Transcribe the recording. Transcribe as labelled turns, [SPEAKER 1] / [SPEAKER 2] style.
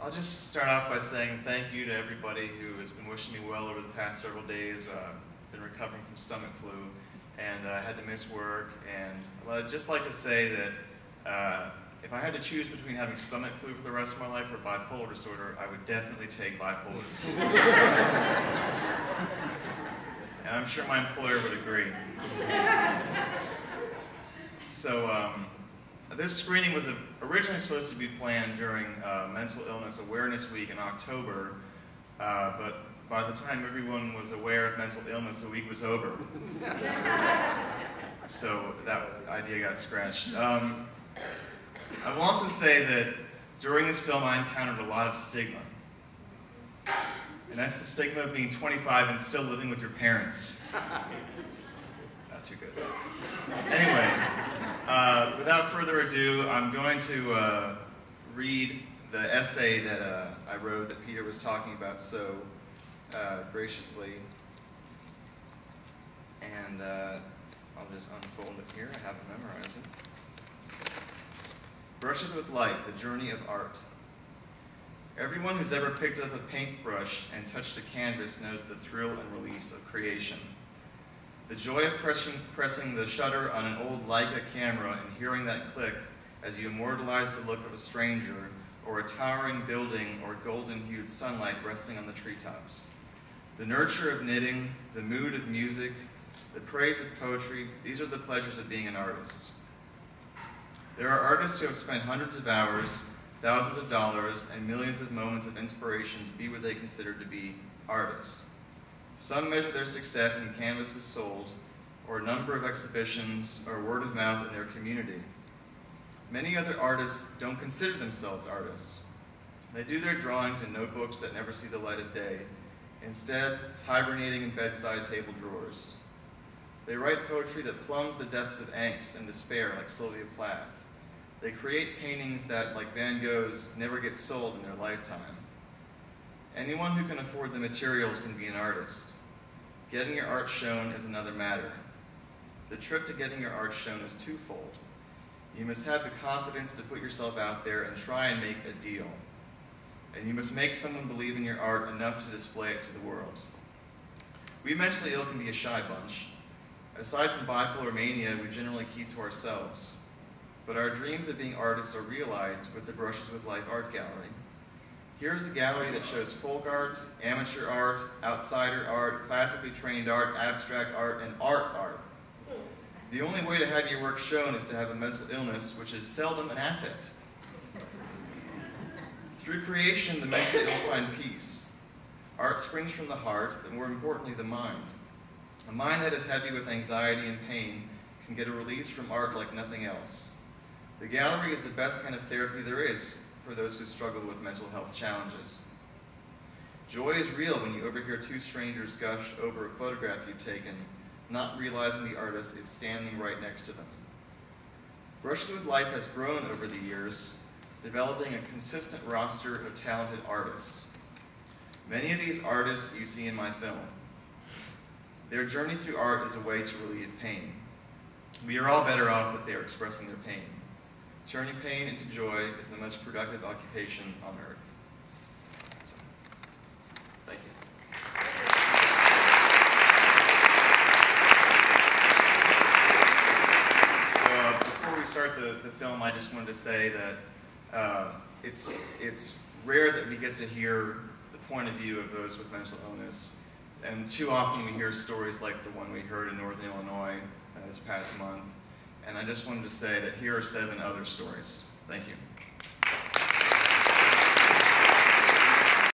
[SPEAKER 1] I'll just start off by saying thank you to everybody who has been wishing me well over the past several days. I've been recovering from stomach flu, and I had to miss work. And I'd just like to say that if I had to choose between having stomach flu for the rest of my life or bipolar disorder, I would definitely take bipolar disorder. And I'm sure my employer would agree. So this screening was originally supposed to be planned during Mental Illness Awareness Week in October, but by the time everyone was aware of mental illness, the week was over. So that idea got scratched. I will also say that during this film I encountered a lot of stigma. And that's the stigma of being 25 and still living with your parents. Not too good. Anyway, without further ado, I'm going to read the essay that I wrote that Peter was talking about so graciously. And I'll just unfold it here. I have it memorized. Brushes with Life, the Journey of Art. Everyone who's ever picked up a paintbrush and touched a canvas knows the thrill and release of creation. The joy of pressing the shutter on an old Leica camera and hearing that click as you immortalize the look of a stranger, or a towering building or golden-hued sunlight resting on the treetops. The nurture of knitting, the mood of music, the praise of poetry, these are the pleasures of being an artist. There are artists who have spent hundreds of hours, thousands of dollars, and millions of moments of inspiration to be what they consider to be artists. Some measure their success in canvases sold, or a number of exhibitions, or word of mouth in their community. Many other artists don't consider themselves artists. They do their drawings in notebooks that never see the light of day, instead hibernating in bedside table drawers. They write poetry that plumbs the depths of angst and despair like Sylvia Plath. They create paintings that, like Van Gogh's, never get sold in their lifetime. Anyone who can afford the materials can be an artist. Getting your art shown is another matter. The trick to getting your art shown is twofold. You must have the confidence to put yourself out there and try and make a deal. And you must make someone believe in your art enough to display it to the world. We mentally ill can be a shy bunch. Aside from bipolar mania, we generally keep to ourselves. But our dreams of being artists are realized with the Brushes with Life art gallery. Here's a gallery that shows folk art, amateur art, outsider art, classically trained art, abstract art, and art. The only way to have your work shown is to have a mental illness, which is seldom an asset. Through creation, the mentally ill find peace. Art springs from the heart, but more importantly, the mind. A mind that is heavy with anxiety and pain can get a release from art like nothing else. The gallery is the best kind of therapy there is for those who struggle with mental health challenges. Joy is real when you overhear two strangers gush over a photograph you've taken, not realizing the artist is standing right next to them. Brushes with Life has grown over the years, developing a consistent roster of talented artists. Many of these artists you see in my film. Their journey through art is a way to relieve pain. We are all better off if they are expressing their pain. Turning pain into joy is the most productive occupation on earth. So, thank you. So before we start the film, I just wanted to say that it's rare that we get to hear the point of view of those with mental illness. And too often we hear stories like the one we heard in Northern Illinois this past month. And I just wanted to say that here are 7 other stories. Thank you.